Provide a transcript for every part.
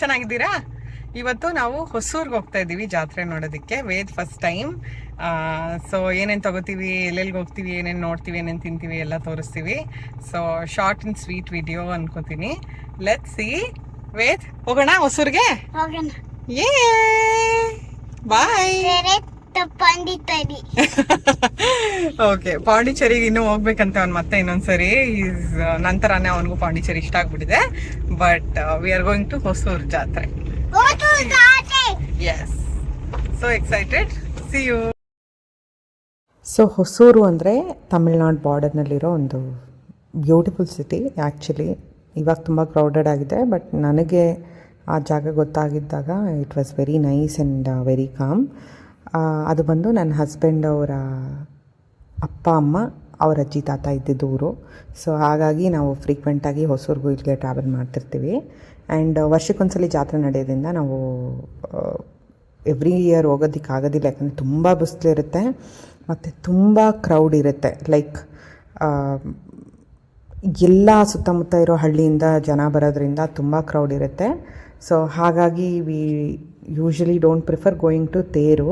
ಚೆನ್ನಾಗಿದ್ದೀರಾ? ಇವತ್ತು ನಾವು ಹೊಸೂರ್ಗೆ ಹೋಗ್ತಾ ಇದ್ದೀವಿ ಜಾತ್ರೆ ನೋಡೋದಕ್ಕೆ. Ved first time. ಸೊ ಏನೇನು ತಗೋತೀವಿ, ಎಲ್ಲೆಲ್ಲಿಗೆ ಹೋಗ್ತೀವಿ, ಏನೇನು ನೋಡ್ತೀವಿ, ಏನೇನು ತಿಂತೀವಿ ಎಲ್ಲ ತೋರಿಸ್ತೀವಿ. So short and sweet video ಅನ್ಕೋತೀನಿ. Let's see. ವೇದ್, ಹೋಗೋಣ ಹೊಸೂರ್ಗೆ? ಯೇ ಬಾಯ್. ಪಾಂಡಿಚೇರಿ. ಓಕೆ, ಪಾಂಡಿಚೇರಿಗೆ ಇನ್ನೂ ಹೋಗ್ಬೇಕಂತ ಅವ್ನು ಮತ್ತೆ ಇನ್ನೊಂದ್ಸರಿ. ನಂತರನೇ ಅವನಿಗೂ ಪಾಂಡಿಚೇರಿ ಇಷ್ಟ ಆಗ್ಬಿಟ್ಟಿದೆ. But we are going to Hosur ಜಾತ್ರೆ. Yes, so excited. See you. So Hosur ಅಂದರೆ ತಮಿಳ್ನಾಡು ಬಾರ್ಡರ್ನಲ್ಲಿರೋ ಒಂದು ಬ್ಯೂಟಿಫುಲ್ ಸಿಟಿ. ಆ್ಯಕ್ಚುಲಿ ಇವಾಗ ತುಂಬ ಕ್ರೌಡೆಡ್ ಆಗಿದೆ, ಬಟ್ ನನಗೆ ಆ ಜಾಗ ಗೊತ್ತಾಗಿದ್ದಾಗ it was very nice and very calm. ಅದು ಬಂದು ನನ್ನ ಹಸ್ಬೆಂಡ್ ಅವರ ಅಪ್ಪ ಅಮ್ಮ, ಅವರ ಅಜ್ಜಿ ತಾತ ಇದ್ದಿದ್ದು ಊರು. ಸೊ ಹಾಗಾಗಿ ನಾವು ಫ್ರೀಕ್ವೆಂಟಾಗಿ ಹೊಸೂರಿಗೂ ಇಲ್ಲಿಗೆ ಟ್ರಾವೆಲ್ ಮಾಡ್ತಿರ್ತೀವಿ. ಆ್ಯಂಡ್ ವರ್ಷಕ್ಕೊಂದ್ಸಲಿ ಜಾತ್ರೆ ನಡೆಯೋದ್ರಿಂದ ನಾವು ಎವ್ರಿ ಇಯರ್ ಹೋಗೋದಕ್ಕಾಗೋದಿಲ್ಲ, ಯಾಕಂದರೆ ತುಂಬ ಬಿಸಿಲಿರುತ್ತೆ ಮತ್ತು ತುಂಬ ಕ್ರೌಡ್ ಇರುತ್ತೆ. ಲೈಕ್ ಎಲ್ಲ ಸುತ್ತಮುತ್ತ ಇರೋ ಹಳ್ಳಿಯಿಂದ ಜನ ಬರೋದ್ರಿಂದ ತುಂಬ ಕ್ರೌಡ್ ಇರುತ್ತೆ. ಸೊ ಹಾಗಾಗಿ we usually don't prefer going to ತೇರು.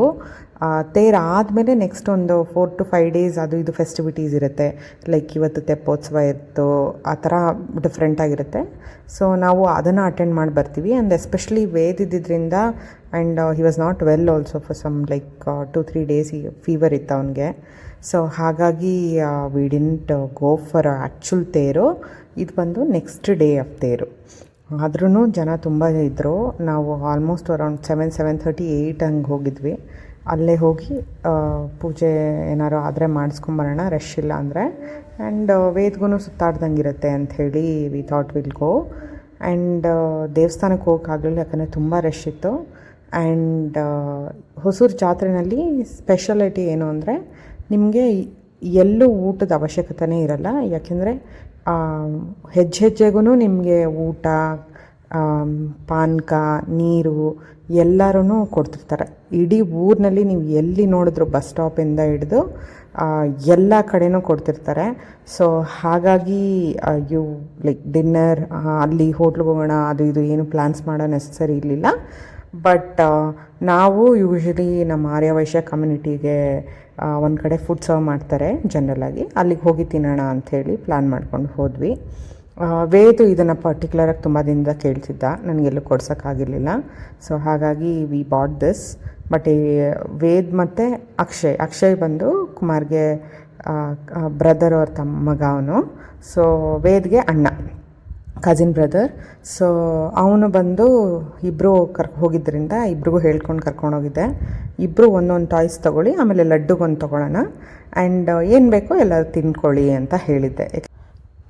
ತೇರು ಆದಮೇಲೆ ನೆಕ್ಸ್ಟ್ ಒಂದು 4 to 5 days ಅದು ಇದು ಫೆಸ್ಟಿವಿಟೀಸ್ ಇರುತ್ತೆ. ಲೈಕ್ ಇವತ್ತು ತೆಪ್ಪೋತ್ಸವ ಇತ್ತು, ಆ ಥರ ಡಿಫ್ರೆಂಟಾಗಿರುತ್ತೆ. ಸೊ ನಾವು ಅದನ್ನು ಅಟೆಂಡ್ ಮಾಡಿ ಬರ್ತೀವಿ. ಆ್ಯಂಡ್ ಎಸ್ಪೆಷಲಿ ವೇದ್ ಇದ್ದಿದ್ದರಿಂದ, and he was not well also for some like 2-3 days fever ಇತ್ತು ಅವನಿಗೆ. ಸೊ ಹಾಗಾಗಿ we didn't go for actual ತೇರು. ಇದು ಬಂದು ನೆಕ್ಸ್ಟ್ ಡೇ ಆಫ್ ತೇರು. ಆದ್ರೂ ಜನ ತುಂಬ ಇದ್ದರು. ನಾವು ಆಲ್ಮೋಸ್ಟ್ ಅರೌಂಡ್ 7-7:30, 8 ಹಂಗೆ ಹೋಗಿದ್ವಿ. ಅಲ್ಲೇ ಹೋಗಿ ಪೂಜೆ ಏನಾರು ಆದರೆ ಮಾಡಿಸ್ಕೊಂಬರೋಣ, ರಶ್ ಇಲ್ಲ ಅಂದರೆ. ಆ್ಯಂಡ್ ವೇದ್ಗೂ ಸುತ್ತಾಡ್ದಂಗೆ ಇರುತ್ತೆ ಅಂಥೇಳಿ we thought will go. And ದೇವಸ್ಥಾನಕ್ಕೆ ಹೋಗೋಕ್ಕಾಗಲಿಲ್ಲ, ಯಾಕಂದರೆ ತುಂಬ ರಶ್ ಇತ್ತು. ಆ್ಯಂಡ್ ಹೊಸೂರು ಜಾತ್ರೆಯಲ್ಲಿ ಸ್ಪೆಷಾಲಿಟಿ ಏನು ಅಂದರೆ, ನಿಮಗೆ ಎಲ್ಲೂ ಊಟದ ಅವಶ್ಯಕತೆನೇ ಇರಲ್ಲ. ಯಾಕೆಂದರೆ ಹೆಜ್ಜೆಗೂ ನಿಮಗೆ ಊಟ, ಪಾನಕ, ನೀರು ಎಲ್ಲರೂ ಕೊಡ್ತಿರ್ತಾರೆ. ಇಡೀ ಊರಿನಲ್ಲಿ ನೀವು ಎಲ್ಲಿ ನೋಡಿದ್ರು ಬಸ್ ಸ್ಟಾಪಿಂದ ಹಿಡಿದು ಎಲ್ಲ ಕಡೆನೂ ಕೊಡ್ತಿರ್ತಾರೆ. ಸೊ ಹಾಗಾಗಿ ಯು ಲೈಕ್ ಡಿನ್ನರ್ ಅಲ್ಲಿ ಹೋಟ್ಲಿಗೆ ಹೋಗೋಣ ಅದು ಇದು ಏನು ಪ್ಲ್ಯಾನ್ಸ್ ಮಾಡೋ ನೆಸಸರಿ ಇರಲಿಲ್ಲ. ಬಟ್ ನಾವು ಯೂಶ್ವಲಿ ನಮ್ಮ ಆರ್ಯವೈಶ್ಯ ಕಮ್ಯುನಿಟಿಗೆ ಒಂದು ಕಡೆ ಫುಡ್ ಸರ್ವ್ ಮಾಡ್ತಾರೆ ಜನರಲಾಗಿ, ಅಲ್ಲಿಗೆ ಹೋಗಿ ತಿನ್ನೋಣ ಅಂಥೇಳಿ ಪ್ಲ್ಯಾನ್ ಮಾಡ್ಕೊಂಡು ಹೋದ್ವಿ. ವೇದು ಇದನ್ನು ಪರ್ಟಿಕ್ಯುಲರಾಗಿ ತುಂಬ ದಿನದಿಂದ ಕೇಳ್ತಿದ್ದ, ನನಗೆಲ್ಲೂ ಕೊಡ್ಸೋಕ್ಕಾಗಿರಲಿಲ್ಲ. ಸೊ ಹಾಗಾಗಿ we bought this. But Ved ಮತ್ತು ಅಕ್ಷಯ್ ಬಂದು ಕುಮಾರ್ಗೆ ಬ್ರದರ್ ಅವ್ರ ಮಗ ಅವನು. ಸೊ ವೇದ್ಗೆ ಅಣ್ಣ, ಕಸಿನ್ ಬ್ರದರ್. ಸೊ ಅವನು ಬಂದು ಇಬ್ಬರು ಹೋಗಿದ್ದರಿಂದ ಇಬ್ರಿಗೂ ಹೇಳ್ಕೊಂಡು ಕರ್ಕೊಂಡೋಗಿದ್ದೆ. ಇಬ್ಬರು ಒಂದೊಂದು ಟಾಯ್ಸ್ ತೊಗೊಳ್ಳಿ, ಆಮೇಲೆ ಲಡ್ಡುಗೊಂದು ತೊಗೊಳ್ಳೋಣ, ಆ್ಯಂಡ್ ಏನು ಬೇಕೋ ಎಲ್ಲ ತಿನ್ಕೊಳ್ಳಿ ಅಂತ ಹೇಳಿದ್ದೆ.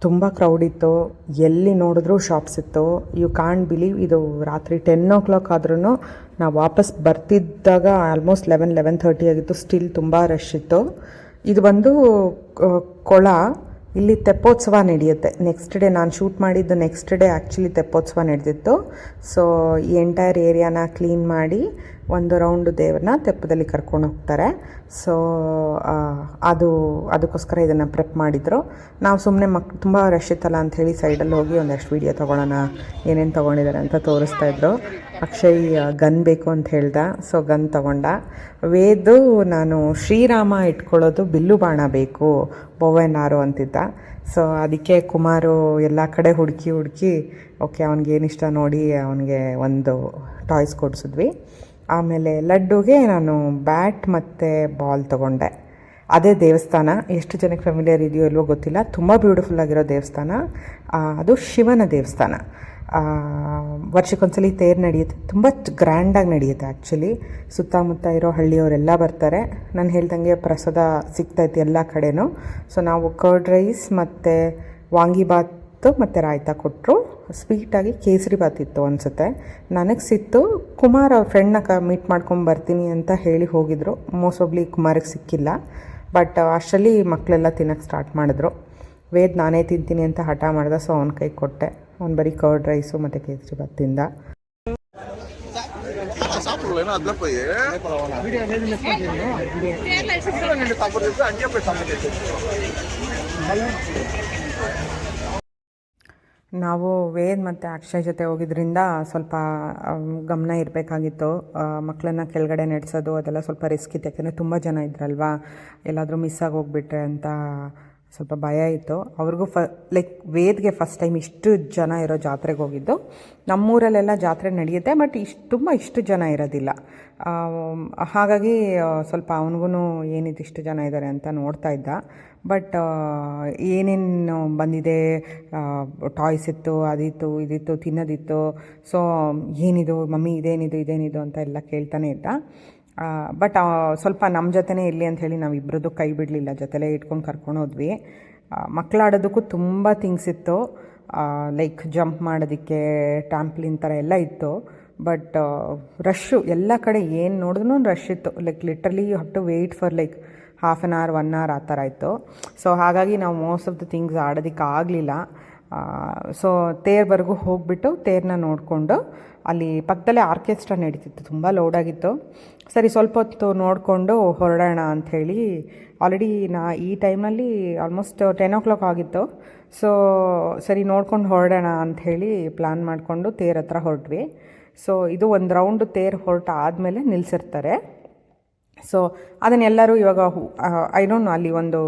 ತುಂಬ ಕ್ರೌಡ್ ಇತ್ತು, ಎಲ್ಲಿ ನೋಡಿದ್ರೂ ಶಾಪ್ಸ್ ಇತ್ತು. ಯು ಕಾಂಟ್ ಬಿಲೀವ್, ಇದು ರಾತ್ರಿ 10 o'clock ಆದ್ರೂ ನಾವು ವಾಪಸ್ ಬರ್ತಿದ್ದಾಗ ಆಲ್ಮೋಸ್ಟ್ 11-11:30 ಆಗಿತ್ತು. ಸ್ಟಿಲ್ ತುಂಬ ರಶ್ ಇತ್ತು. ಇದು ಬಂದು ಕೊಳ, ಇಲ್ಲಿ ತೆಪ್ಪೋತ್ಸವ ನಡೆಯುತ್ತೆ. ನೆಕ್ಸ್ಟ್ ಡೇ ನಾನು ಶೂಟ್ ಮಾಡಿದ್ದು ನೆಕ್ಸ್ಟ್ ಡೇ ಆ್ಯಕ್ಚುಲಿ ತೆಪ್ಪೋತ್ಸವ ನಡೆದಿತ್ತು. ಸೊ ಈ ಎಂಟೈರ್ ಏರಿಯಾನ ಕ್ಲೀನ್ ಮಾಡಿ ಒಂದು ರೌಂಡು ದೇವ್ರನ್ನ ತೆಪ್ಪದಲ್ಲಿ ಕರ್ಕೊಂಡು ಹೋಗ್ತಾರೆ. ಸೊ ಅದಕ್ಕೋಸ್ಕರ ಇದನ್ನು ಪ್ರೆಪ್ ಮಾಡಿದರು. ನಾವು ಸುಮ್ಮನೆ ತುಂಬ ರಶ್ ಇತ್ತಲ್ಲ ಅಂಥೇಳಿ ಸೈಡಲ್ಲಿ ಹೋಗಿ ಒಂದಷ್ಟು ವೀಡಿಯೋ ತೊಗೊಳ್ಳೋಣ, ಏನೇನು ತೊಗೊಂಡಿದ್ದಾರೆ ಅಂತ ತೋರಿಸ್ತಾಯಿದ್ರು. ಅಕ್ಷಯ್ ಗನ್ ಬೇಕು ಅಂತ ಹೇಳ್ದ, ಸೊ ಗನ್ ತೊಗೊಂಡ. ವೇದು ನಾನು ಶ್ರೀರಾಮ ಇಟ್ಕೊಳ್ಳೋದು ಬಿಲ್ಲು ಬಾಣ ಬೇಕು, ಬೋವೆನಾರು ಅಂತಿದ್ದ. ಸೊ ಅದಕ್ಕೆ ಕುಮಾರು ಎಲ್ಲ ಕಡೆ ಹುಡುಕಿ ಓಕೆ ಅವ್ನಿಗೇನಿಷ್ಟ ನೋಡಿ ಅವನಿಗೆ ಒಂದು ಟಾಯ್ಸ್ ಕೊಡಿಸಿದ್ವಿ. ಆಮೇಲೆ ಲಡ್ಡುಗೆ ನಾನು ಬ್ಯಾಟ್ ಮತ್ತು ಬಾಲ್ ತೊಗೊಂಡೆ. ಅದೇ ದೇವಸ್ಥಾನ, ಎಷ್ಟು ಜನಕ್ಕೆ ಫೆಮಿಲಿಯರ್ ಇದೆಯೋ ಇಲ್ವೋ ಗೊತ್ತಿಲ್ಲ, ತುಂಬ ಬ್ಯೂಟಿಫುಲ್ಲಾಗಿರೋ ದೇವಸ್ಥಾನ. ಅದು ಶಿವನ ದೇವಸ್ಥಾನ. ವರ್ಷಕ್ಕೊಂದ್ಸಲಿ ತೇರು ನಡೆಯುತ್ತೆ, ತುಂಬ ಗ್ರ್ಯಾಂಡಾಗಿ ನಡೆಯುತ್ತೆ. ಆ್ಯಕ್ಚುಲಿ ಸುತ್ತಮುತ್ತ ಇರೋ ಹಳ್ಳಿಯವರೆಲ್ಲ ಬರ್ತಾರೆ. ನಾನು ಹೇಳ್ದಂಗೆ ಪ್ರಸಾದ ಸಿಗ್ತೈತೆ ಎಲ್ಲ ಕಡೆನೂ. ಸೊ ನಾವು ಕರ್ಡ್ ರೈಸ್ ಮತ್ತು ವಾಂಗಿಬಾತ್ ಮತ್ತು ರಾಯ್ತ ಕೊಟ್ಟರು. ಸ್ವೀಟಾಗಿ ಕೇಸರಿ ಬಾತ್ ಇತ್ತು ಅನಿಸುತ್ತೆ, ನನಗೆ ಸಿಕ್ತು. ಕುಮಾರ್ ಅವ್ರ ಫ್ರೆಂಡ್ನ ಮೀಟ್ ಮಾಡ್ಕೊಂಡು ಬರ್ತೀನಿ ಅಂತ ಹೇಳಿ ಹೋಗಿದ್ರು. ಮೋಸ್ಟ್ಲಿ ಕುಮಾರಿಗೆ ಸಿಕ್ಕಿಲ್ಲ. ಬಟ್ ಅಷ್ಟರಲ್ಲಿ ಮಕ್ಕಳೆಲ್ಲ ತಿನ್ನೋಕ್ಕೆ ಸ್ಟಾರ್ಟ್ ಮಾಡಿದ್ರು. ವೇದ್ ನಾನೇ ತಿಂತೀನಿ ಅಂತ ಹಠ ಮಾಡ್ದೆ. ಸೊ ಅವ್ನ ಕೈ ಕೊಟ್ಟೆ. ಅವ್ನು ಬರೀ ಕರ್ಡ್ ರೈಸು ಮತ್ತು ಕೇಸರಿ ಬಾತ್ ತಿಂದ. ನಾವು ವೇದ್ ಮತ್ತು ಅಕ್ಷಯ್ ಜೊತೆ ಹೋಗಿದ್ರಿಂದ ಸ್ವಲ್ಪ ಗಮನ ಇರಬೇಕಾಗಿತ್ತು. ಮಕ್ಕಳನ್ನ ಕೆಳಗಡೆ ನಡೆಸೋದು ಅದೆಲ್ಲ ಸ್ವಲ್ಪ ರಿಸ್ಕ್ ಇತ್ತು, ಯಾಕೆಂದರೆ ತುಂಬ ಜನ ಇದ್ರಲ್ವಾ, ಎಲ್ಲಾದರೂ ಮಿಸ್ ಆಗಿ ಹೋಗ್ಬಿಟ್ರೆ ಅಂತ ಸ್ವಲ್ಪ ಭಯ ಇತ್ತು ಅವ್ರಿಗೂ. ಲೈಕ್ ವೇದ್ಗೆ ಫಸ್ಟ್ ಟೈಮ್ ಇಷ್ಟು ಜನ ಇರೋ ಜಾತ್ರೆಗೆ ಹೋಗಿದ್ದು. ನಮ್ಮೂರಲ್ಲೆಲ್ಲ ಜಾತ್ರೆ ನಡೆಯುತ್ತೆ, ಬಟ್ ಇಷ್ಟು ಜನ ಇರೋದಿಲ್ಲ. ಹಾಗಾಗಿ ಸ್ವಲ್ಪ ಅವನಿಗೂ ಏನಿದು ಇಷ್ಟು ಜನ ಇದ್ದಾರೆ ಅಂತ ನೋಡ್ತಾ ಇದ್ದ. ಬಟ್ ಏನೇನು ಬಂದಿದೆ, ಟಾಯ್ಸ್ ಇತ್ತು, ಅದಿತ್ತು ಇದಿತ್ತು, ತಿನ್ನೋದಿತ್ತು. ಸೊ ಏನಿದು ಮಮ್ಮಿ, ಇದೇನಿದು ಅಂತ ಎಲ್ಲ ಕೇಳ್ತಾನೆ ಇದ್ದ. ಬಟ್ ಸ್ವಲ್ಪ ನಮ್ಮ ಜೊತೆನೇ ಇರಲಿ ಅಂಥೇಳಿ ನಾವಿಬ್ಬರದ್ದು ಕೈ ಬಿಡಲಿಲ್ಲ, ಜೊತೆಲೇ ಇಟ್ಕೊಂಡು ಕರ್ಕೊಂಡು ಹೋದ್ವಿ. ಮಕ್ಕಳಾಡೋದಕ್ಕೂ ತುಂಬ ಥಿಂಗ್ಸ್ ಇತ್ತು, ಲೈಕ್ ಜಂಪ್ ಮಾಡೋದಕ್ಕೆ, ಟ್ಯಾಂಪ್ಲಿನ್ ಥರ ಎಲ್ಲ ಇತ್ತು. ಬಟ್ ರಶ್ಶು ಎಲ್ಲ ಕಡೆ ಏನು ನೋಡಿದ್ರೂ ರಶ್ ಇತ್ತು. Like literally you have to wait for like half an hour 1 hour ಆ ಥರ ಇತ್ತು. ಸೊ ಹಾಗಾಗಿ ನಾವು ಮೋಸ್ಟ್ ಆಫ್ ದ ಥಿಂಗ್ಸ್ ಆಡೋದಕ್ಕೆ ಆಗಲಿಲ್ಲ. ಸೊ ತೇರ್ವರೆಗೂ ಹೋಗಿಬಿಟ್ಟು ತೇರನ್ನ ನೋಡಿಕೊಂಡು, ಅಲ್ಲಿ ಪಕ್ಕದಲ್ಲೇ ಆರ್ಕೆಸ್ಟ್ರಾ ನಡೀತಿತ್ತು, ತುಂಬ ಲೌಡಾಗಿತ್ತು. ಸರಿ ಸ್ವಲ್ಪ ಹೊತ್ತು ನೋಡಿಕೊಂಡು ಹೊರಡೋಣ ಅಂಥೇಳಿ, ಆಲ್ರೆಡಿ ಈ ಟೈಮಲ್ಲಿ ಆಲ್ಮೋಸ್ಟ್ 10 o'clock ಆಗಿತ್ತು. ಸೊ ಸರಿ ನೋಡ್ಕೊಂಡು ಹೊರಡೋಣ ಅಂಥೇಳಿ ಪ್ಲ್ಯಾನ್ ಮಾಡಿಕೊಂಡು ತೇರ್ ಹತ್ರ ಹೊರಟ್ವಿ. ಸೊ ಇದು ಒಂದು ರೌಂಡು ತೇರು ಹೊರಟ ಆದಮೇಲೆ ನಿಲ್ಲಿಸಿರ್ತಾರೆ. ಸೊ ಅದನ್ನೆಲ್ಲರೂ ಇವಾಗ ಐ ಡೋಂಟ್ ನೋ, ಅಲ್ಲಿ ಒಂದು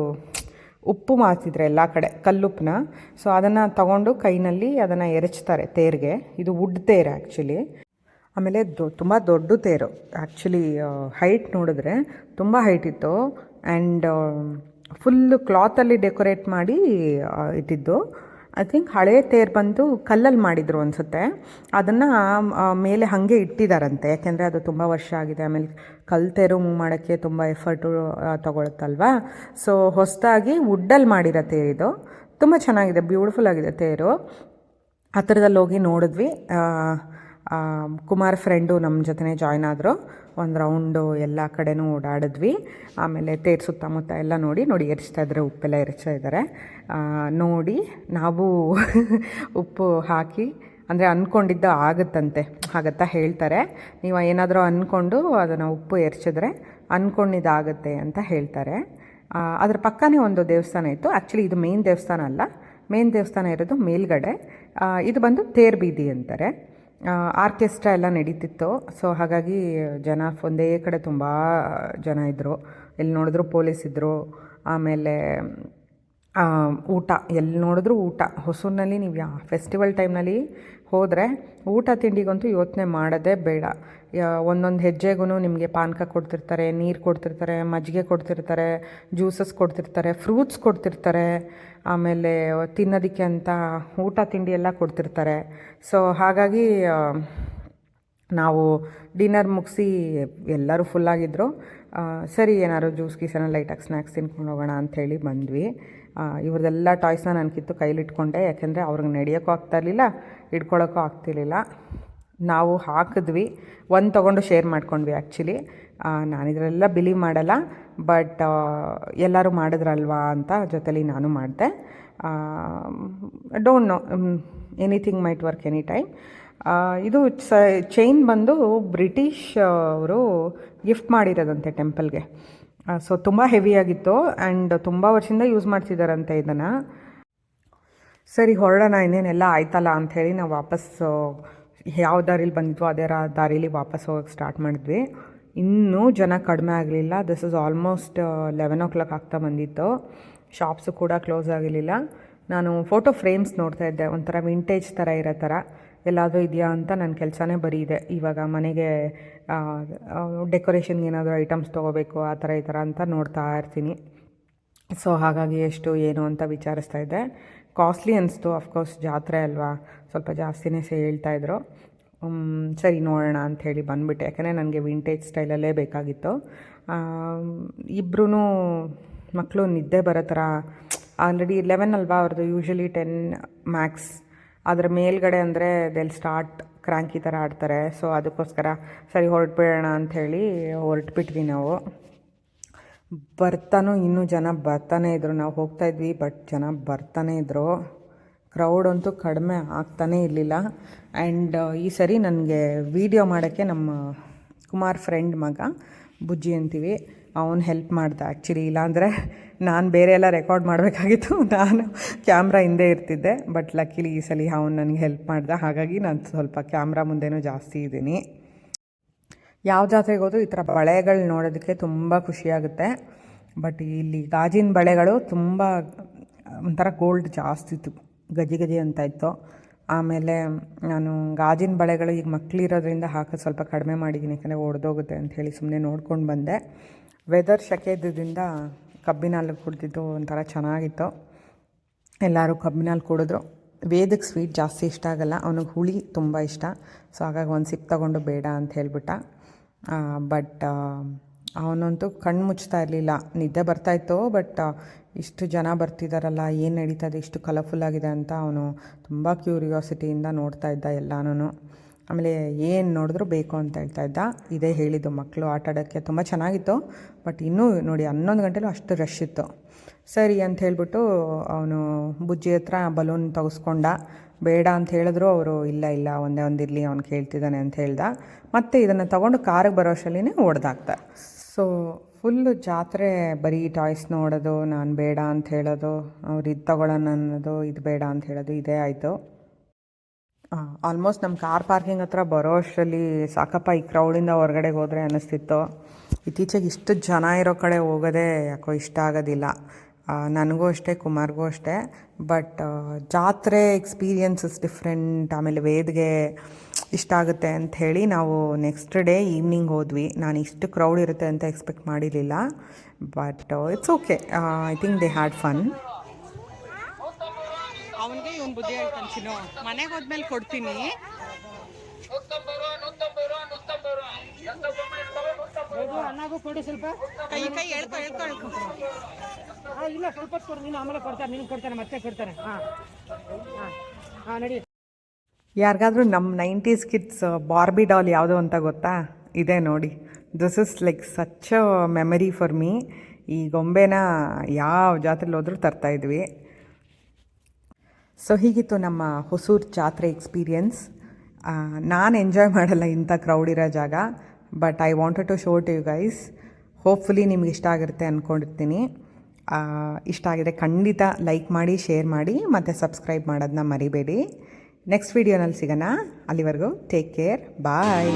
ಉಪ್ಪು ಮಾಡ್ತಿದ್ರೆ ಎಲ್ಲ ಕಡೆ, ಕಲ್ಲುಪ್ಪನ್ನ. ಸೊ ಅದನ್ನು ತಗೊಂಡು ಕೈನಲ್ಲಿ ಅದನ್ನು ಎರಚ್ತಾರೆ ತೇರಿಗೆ. ಇದು ವುಡ್ ತೇರು ಆ್ಯಕ್ಚುಲಿ. ಆಮೇಲೆ ತುಂಬ ದೊಡ್ಡ ತೇರು ಆ್ಯಕ್ಚುಲಿ. ಹೈಟ್ ನೋಡಿದ್ರೆ ತುಂಬ ಹೈಟ್ ಇತ್ತು. ಆ್ಯಂಡ್ ಫುಲ್ಲು ಕ್ಲಾತಲ್ಲಿ ಡೆಕೋರೇಟ್ ಮಾಡಿ ಇಟ್ಟಿದ್ದು. ಐ ಥಿಂಕ್ ಹಳೇ ತೇರು ಬಂದು ಕಲ್ಲಲ್ಲಿ ಮಾಡಿದರು ಅನಿಸುತ್ತೆ. ಅದನ್ನು ಮೇಲೆ ಹಾಗೆ ಇಟ್ಟಿದ್ದಾರಂತೆ, ಯಾಕೆಂದರೆ ಅದು ತುಂಬ ವರ್ಷ ಆಗಿದೆ. ಆಮೇಲೆ ಕಲ್ಲು ತೇರು ಮೂವ್ ಮಾಡೋಕ್ಕೆ ತುಂಬ ಎಫರ್ಟು ತೊಗೊಳುತ್ತಲ್ವ. ಸೊ ಹೊಸದಾಗಿ ವುಡ್ಡಲ್ಲಿ ಮಾಡಿರೋ ತೇರಿದು, ತುಂಬ ಚೆನ್ನಾಗಿದೆ, ಬ್ಯೂಟಿಫುಲ್ ಆಗಿದೆ ತೇರು. ಹತ್ತಿರದಲ್ಲಿ ಹೋಗಿ ನೋಡಿದ್ವಿ. ಕುಮಾರ್ ಫ್ರೆಂಡು ನಮ್ಮ ಜೊತೆನೇ ಜಾಯ್ನ್ ಆದರು. ಒಂದು ರೌಂಡು ಎಲ್ಲ ಕಡೆನೂ ಓಡಾಡಿದ್ವಿ. ಆಮೇಲೆ ತೇರು ಸುತ್ತಮುತ್ತ ಎಲ್ಲ ನೋಡಿ ಎರಚ್ತಾ ಇದ್ದಾರೆ, ಉಪ್ಪೆಲ್ಲ ಎರಚ್ತಾ ಇದ್ದಾರೆ. ನೋಡಿ ನಾವು ಉಪ್ಪು ಹಾಕಿ, ಅಂದರೆ ಅಂದ್ಕೊಂಡಿದ್ದ ಆಗತ್ತಾ ಹೇಳ್ತಾರೆ. ನೀವು ಏನಾದರೂ ಅಂದ್ಕೊಂಡು ಅದನ್ನು ಉಪ್ಪು ಎರಚಿದ್ರೆ ಅಂದ್ಕೊಂಡಿದ್ದಾಗುತ್ತೆ ಅಂತ ಹೇಳ್ತಾರೆ. ಅದ್ರ ಪಕ್ಕನೇ ಒಂದು ದೇವಸ್ಥಾನ ಇತ್ತು. ಆ್ಯಕ್ಚುಲಿ ಇದು ಮೇನ್ ದೇವಸ್ಥಾನ ಅಲ್ಲ, ಮೇನ್ ದೇವಸ್ಥಾನ ಇರೋದು ಮೇಲ್ಗಡೆ. ಇದು ಬಂದು ತೇರು ಬೀದಿ ಅಂತಾರೆ. ಆರ್ಕೆಸ್ಟ್ರಾ ಎಲ್ಲ ನಡೀತಿತ್ತು. ಸೊ ಹಾಗಾಗಿ ಜನ ಒಂದೇ ಕಡೆ ತುಂಬ ಜನ ಇದ್ದರು. ಎಲ್ಲಿ ನೋಡಿದ್ರು ಪೊಲೀಸ್ ಇದ್ದರು. ಆಮೇಲೆ ಊಟ, ಎಲ್ಲಿ ನೋಡಿದ್ರು ಊಟ. ಹೊಸೂರಿನಲ್ಲಿ ನೀವು ಫೆಸ್ಟಿವಲ್ ಟೈಮ್ನಲ್ಲಿ ಹೋದರೆ ಊಟ ತಿಂಡಿಗಂತೂ ಯೋಚನೆ ಮಾಡೋದೇ ಬೇಡ. ಒಂದೊಂದು ಹೆಜ್ಜೆಗೂ ನಿಮಗೆ ಪಾನಕ ಕೊಡ್ತಿರ್ತಾರೆ, ನೀರು ಕೊಡ್ತಿರ್ತಾರೆ, ಮಜ್ಜಿಗೆ ಕೊಡ್ತಿರ್ತಾರೆ, ಜ್ಯೂಸಸ್ ಕೊಡ್ತಿರ್ತಾರೆ, ಫ್ರೂಟ್ಸ್ ಕೊಡ್ತಿರ್ತಾರೆ. ಆಮೇಲೆ ತಿನ್ನೋದಕ್ಕೆ ಅಂತ ಊಟ ತಿಂಡಿ ಎಲ್ಲ ಕೊಡ್ತಿರ್ತಾರೆ. ಸೊ ಹಾಗಾಗಿ ನಾವು ಡಿನ್ನರ್ ಮುಗಿಸಿ ಎಲ್ಲರೂ ಫುಲ್ಲಾಗಿದ್ದರು. ಸರಿ ಏನಾದ್ರು ಜ್ಯೂಸ್ ಗೀಸನ ಲೈಟಾಗಿ ಸ್ನ್ಯಾಕ್ಸ್ ತಿನ್ಕೊಂಡು ಹೋಗೋಣ ಅಂಥೇಳಿ ಬಂದ್ವಿ. ಇವ್ರದ್ದೆಲ್ಲ ಟಾಯ್ಸ್ನ ನಾನು ಕಿತ್ತು ಕೈಲಿಟ್ಕೊಂಡೆ, ಯಾಕೆಂದರೆ ಅವ್ರಿಗೆ ನಡೆಯೋಕ್ಕೂ ಆಗ್ತಾಯಿರಲಿಲ್ಲ, ಇಟ್ಕೊಳ್ಳೋಕ್ಕೂ ಆಗ್ತಿರ್ಲಿಲ್ಲ. ನಾವು ಹಾಕಿದ್ವಿ, ಒಂದು ತೊಗೊಂಡು ಶೇರ್ ಮಾಡ್ಕೊಂಡ್ವಿ. ಆ್ಯಕ್ಚುಲಿ ನಾನಿದರೆಲ್ಲ ಬಿಲೀವ್ ಮಾಡಲ್ಲ, ಬಟ್ ಎಲ್ಲರೂ ಮಾಡಿದ್ರಲ್ವಾ ಅಂತ ಜೊತೆಲಿ ನಾನು ಮಾಡಿದೆ. Don't know, anything might work any time. ಇದು ಚೈನ್ ಬಂದು ಬ್ರಿಟಿಷ್ ಅವರು ಗಿಫ್ಟ್ ಮಾಡಿರೋದಂತೆ ಟೆಂಪಲ್ಗೆ. ಸೊ ತುಂಬ ಹೆವಿಯಾಗಿತ್ತು ಆ್ಯಂಡ್ ತುಂಬ ವರ್ಷದಿಂದ ಯೂಸ್ ಮಾಡ್ತಿದ್ದಾರಂತೆ ಇದನ್ನು. ಸರಿ ಹೊರಡೋಣ, ಇನ್ನೇನೆಲ್ಲ ಆಯ್ತಲ್ಲ ಅಂಥೇಳಿ ನಾವು ವಾಪಸ್ ಯಾವ ದಾರಿಲಿ ಬಂದಿದ್ವೋ ಅದೇ ದಾರೀಲಿ ವಾಪಸ್ ಹೋಗೋಕ್ಕೆ ಸ್ಟಾರ್ಟ್ ಮಾಡಿದ್ವಿ. ಇನ್ನೂ ಜನ ಕಡಿಮೆ ಆಗಲಿಲ್ಲ. ದಿಸ್ ಇಸ್ ಆಲ್ಮೋಸ್ಟ್ 11 o'clock ಆಗ್ತಾ ಬಂದಿತ್ತು. ಶಾಪ್ಸು ಕೂಡ ಕ್ಲೋಸ್ ಆಗಿರಲಿಲ್ಲ. ನಾನು ಫೋಟೋ ಫ್ರೇಮ್ಸ್ ನೋಡ್ತಾ ಇದ್ದೆ, ಒಂಥರ ವಿಂಟೇಜ್ ಥರ ಇರೋ ಥರ ಎಲ್ಲಾದರೂ ಇದೆಯಾ ಅಂತ. ನನ್ನ ಕೆಲಸನೇ ಬರೀ ಇದೆ ಇವಾಗ. ಮನೆಗೆ ಡೆಕೋರೇಷನ್ಗೆ ಏನಾದರೂ ಐಟಮ್ಸ್ ತೊಗೋಬೇಕು, ಆ ಥರ ಈ ಥರ ಅಂತ ನೋಡ್ತಾ ಇರ್ತೀನಿ. ಸೊ ಹಾಗಾಗಿ ಎಷ್ಟು ಏನು ಅಂತ ವಿಚಾರಿಸ್ತಾ ಇದ್ದೆ. ಕಾಸ್ಟ್ಲಿ ಅನಿಸ್ತು, ಅಫ್ಕೋರ್ಸ್ ಜಾತ್ರೆ ಅಲ್ವಾ, ಸ್ವಲ್ಪ ಜಾಸ್ತಿನೇ ಹೇಳ್ತಾಯಿದ್ರು. ಸರಿ ನೋಡೋಣ ಅಂಥೇಳಿ ಬಂದುಬಿಟ್ಟೆ, ಯಾಕಂದರೆ ನನಗೆ ವಿಂಟೇಜ್ ಸ್ಟೈಲಲ್ಲೇ ಬೇಕಾಗಿತ್ತು. ಇಬ್ಬರೂ ಮಕ್ಕಳು ನಿದ್ದೆ ಬರೋ ಥರ, ಆಲ್ರೆಡಿ 11 ಅಲ್ವಾ ಅವ್ರದ್ದು, ಯೂಶ್ವಲಿ 10 ಮ್ಯಾಕ್ಸ್. ಅದರ ಮೇಲ್ಗಡೆ ಅಂದರೆ ದೆಲ್ ಸ್ಟಾರ್ಟ್ ಕ್ರ್ಯಾಂಕಿ ಥರ ಆಡ್ತಾರೆ. ಸೊ ಅದಕ್ಕೋಸ್ಕರ ಸರಿ ಹೊರಟ್ಬಿಡೋಣ ಅಂಥೇಳಿ ಹೊರಟ್ಬಿಟ್ವಿ ನಾವು. ಇನ್ನೂ ಜನ ಬರ್ತಾನೇ ಇದ್ದರು. ನಾವು ಹೋಗ್ತಾಯಿದ್ವಿ, ಬಟ್ ಜನ ಬರ್ತಾನೇ ಇದ್ದರು. ಕ್ರೌಡ್ ಅಂತೂ ಕಡಿಮೆ ಆಗ್ತಾನೇ ಇರಲಿಲ್ಲ. ಆ್ಯಂಡ್ ಈ ಸರಿ ನನಗೆ ವೀಡಿಯೋ ಮಾಡೋಕ್ಕೆ ನಮ್ಮ ಕುಮಾರ್ ಫ್ರೆಂಡ್ ಮಗ ಬುಜ್ಜಿ ಅಂತೀವಿ, ಅವನು ಹೆಲ್ಪ್ ಮಾಡ್ದ ಆ್ಯಕ್ಚುಲಿ. ಇಲ್ಲಾಂದರೆ ನಾನು ಬೇರೆ ಎಲ್ಲ ರೆಕಾರ್ಡ್ ಮಾಡಬೇಕಾಗಿತ್ತು, ನಾನು ಕ್ಯಾಮ್ರಾ ಹಿಂದೆ ಇರ್ತಿದ್ದೆ. ಬಟ್ ಲಕ್ಕಿಲಿ ಈ ಸಲ ಅವ್ನು ನನಗೆ ಹೆಲ್ಪ್ ಮಾಡ್ದೆ, ಹಾಗಾಗಿ ನಾನು ಸ್ವಲ್ಪ ಕ್ಯಾಮ್ರಾ ಮುಂದೆನೂ ಜಾಸ್ತಿ ಇದ್ದೀನಿ. ಯಾವ ಜಾತ್ರೆಗೆ ಹೋದರೂ ಈ ಥರ ಬಳೆಗಳು ನೋಡೋದಕ್ಕೆ ತುಂಬ ಖುಷಿಯಾಗುತ್ತೆ. ಬಟ್ ಇಲ್ಲಿ ಗಾಜಿನ ಬಳೆಗಳು ತುಂಬ ಒಂಥರ ಗೋಲ್ಡ್ ಜಾಸ್ತಿ ಇತ್ತು, ಗಜಿ ಅಂತ ಇತ್ತು. ಆಮೇಲೆ ನಾನು ಗಾಜಿನ ಬಳೆಗಳು ಈಗ ಮಕ್ಕಳಿರೋದ್ರಿಂದ ಹಾಕೋದು ಸ್ವಲ್ಪ ಕಡಿಮೆ ಮಾಡಿದ್ದೀನಿ, ಯಾಕಂದರೆ ಒಡೆದೋಗುತ್ತೆ ಅಂಥೇಳಿ ಸುಮ್ಮನೆ ನೋಡ್ಕೊಂಡು ಬಂದೆ. ವೆದರ್ ಶೆಕೆದಿಂದ ಕಬ್ಬಿನ ಹಾಲು ಕುಡಿದಿದ್ದು ಒಂಥರ ಚೆನ್ನಾಗಿತ್ತು. ಎಲ್ಲರೂ ಕಬ್ಬಿನ ಹಾಲು ಕುಡಿದ್ರು. ವೇದಕ್ಕೆ ಸ್ವೀಟ್ ಜಾಸ್ತಿ ಇಷ್ಟ ಆಗಲ್ಲ, ಅವನಿಗೆ ಹುಳಿ ತುಂಬ ಇಷ್ಟ. ಸೊ ಹಾಗಾಗಿ ಒಂದು ಸಿಪ್ ತೊಗೊಂಡು ಬೇಡ ಅಂತ ಹೇಳ್ಬಿಟ್ಟ. ಬಟ್ ಅವನಂತೂ ಕಣ್ಣು ಮುಚ್ತಾ ಇರಲಿಲ್ಲ, ನಿದ್ದೆ ಬರ್ತಾಯಿತ್ತು. ಬಟ್ ಇಷ್ಟು ಜನ ಬರ್ತಿದ್ದಾರಲ್ಲ, ಏನು ನಡೀತದೆ, ಇಷ್ಟು ಕಲರ್ಫುಲ್ಲಾಗಿದೆ ಅಂತ ಅವನು ತುಂಬ ಕ್ಯೂರಿಯಾಸಿಟಿಯಿಂದ ನೋಡ್ತಾ ಇದ್ದ ಎಲ್ಲನೂ. ಆಮೇಲೆ ಏನು ನೋಡಿದ್ರು ಬೇಕು ಅಂತ ಹೇಳ್ತಾ ಇದ್ದ. ಇದೇ ಹೇಳಿದ್ದು, ಮಕ್ಕಳು ಆಟ ಆಡೋಕ್ಕೆ ತುಂಬ ಚೆನ್ನಾಗಿತ್ತು. ಬಟ್ ಇನ್ನೂ ನೋಡಿ 11 ಗಂಟೆಲೂ ಅಷ್ಟು ರಶ್ ಇತ್ತು. ಸರಿ ಅಂತ ಹೇಳ್ಬಿಟ್ಟು ಅವನು ಬುಜ್ಜಿ ಹತ್ರ ಬಲೂನ್ ತೆಗೆಸ್ಕೊಂಡ. ಬೇಡ ಅಂತ ಹೇಳಿದ್ರು ಅವರು, ಇಲ್ಲ ಒಂದೇ ಒಂದಿರಲಿ, ಅವ್ನು ಕೇಳ್ತಿದ್ದಾನೆ ಅಂತ ಹೇಳ್ದ. ಮತ್ತು ಇದನ್ನು ತೊಗೊಂಡು ಕಾರಿಗೆ ಬರೋ ಅಷ್ಟರಲ್ಲಿನೇ ಹೊಡೆದಾಕ್ತ. ಸೊ ಫುಲ್ಲು ಜಾತ್ರೆ ಬರೀ ಟಾಯ್ಸ್ ನೋಡೋದು, ನಾನು ಬೇಡ ಅಂತ ಹೇಳೋದು, ಅವ್ರು ಇದು ತೊಗೊಳ್ಳೋಣ ಅನ್ನೋದು, ಇದು ಬೇಡ ಅಂತ ಹೇಳೋದು, ಇದೇ ಆಯಿತು. ಆಲ್ಮೋಸ್ಟ್ ನಮ್ಮ ಕಾರ್ ಪಾರ್ಕಿಂಗ್ ಹತ್ರ ಬರೋ ಅಷ್ಟರಲ್ಲಿ ಸಾಕಪ್ಪ, ಈ ಕ್ರೌಡಿಂದ ಹೊರಗಡೆಗೆ ಹೋದರೆ ಅನ್ನಿಸ್ತಿತ್ತು. ಇತ್ತೀಚೆಗೆ ಇಷ್ಟು ಜನ ಇರೋ ಕಡೆ ಹೋಗೋದೇ ಯಾಕೋ ಇಷ್ಟ ಆಗೋದಿಲ್ಲ. ನನಗೂ ಅಷ್ಟೇ, ಕುಮಾರ್ಗೂ ಅಷ್ಟೇ. ಬಟ್ ಜಾತ್ರೆ ಎಕ್ಸ್ಪೀರಿಯನ್ಸಸ್ ಡಿಫ್ರೆಂಟ್. ಆಮೇಲೆ ವೇದ್ಗೆ ಇಷ್ಟ ಆಗುತ್ತೆ ಅಂಥೇಳಿ ನಾವು ನೆಕ್ಸ್ಟ್ ಡೇ ಈವ್ನಿಂಗ್ ಹೋದ್ವಿ. ನಾನು ಇಷ್ಟು ಕ್ರೌಡ್ ಇರುತ್ತೆ ಅಂತ ಎಕ್ಸ್ಪೆಕ್ಟ್ ಮಾಡಿರಲಿಲ್ಲ. But it's okay, I think they had fun. ಅವನಿಗೆ ಇವನು ಬುದ್ಧಿ ಹೇಳ್ತಾನೆ, ಚಿನ್ನು ಮನೆಗೆ ಹೋದ್ಮೇಲೆ ಕೊಡ್ತೀನಿ. ಅನ್ನಾಗೂ ಕೊಡಿ ಸ್ವಲ್ಪ, ಕೈ ಹೇಳ್ಕೊ ಇಲ್ಲ ಸ್ವಲ್ಪ ಕೊಡು, ನೀನು ಆಮೇಲೆ ಕೊಡ್ತಾರೆ, ನೀನು ಕೊಡ್ತಾನೆ, ಮತ್ತೆ ಕೊಡ್ತಾನೆ. ಹಾಂ ನಡಿ. ಯಾರಿಗಾದ್ರೂ ನಮ್ಮ 90s ಕಿಡ್ಸ್ ಬಾರ್ಬಿ ಡಾಲ್ ಯಾವುದು ಅಂತ ಗೊತ್ತಾ? ಇದೆ ನೋಡಿ. This is like such a memory for me. ಈ ಗೊಂಬೆನ ಯಾವ ಜಾತ್ರೆಲಿ ಹೋದ್ರೂ ತರ್ತಾಯಿದ್ವಿ. ಸೊ ಹೀಗಿತ್ತು ನಮ್ಮ ಹೊಸೂರು ಜಾತ್ರೆ ಎಕ್ಸ್ಪೀರಿಯನ್ಸ್. ನಾನು ಎಂಜಾಯ್ ಮಾಡಲ್ಲ ಇಂಥ ಕ್ರೌಡ್ ಇರೋ ಜಾಗ. But I wanted to show to you guys. Hopefully ನಿಮ್ಗೆ ಇಷ್ಟ ಆಗಿರುತ್ತೆ ಅಂದ್ಕೊಂಡಿರ್ತೀನಿ. ಇಷ್ಟ ಆಗಿದೆ ಖಂಡಿತ ಲೈಕ್ ಮಾಡಿ, ಶೇರ್ ಮಾಡಿ, ಮತ್ತು ಸಬ್ಸ್ಕ್ರೈಬ್ ಮಾಡೋದನ್ನ ಮರಿಬೇಡಿ. ನೆಕ್ಸ್ಟ್ ವೀಡಿಯೋನಲ್ಲಿ ಸಿಗೋಣ. ಅಲ್ಲಿವರೆಗೂ ಟೇಕ್ ಕೇರ್, ಬಾಯ್.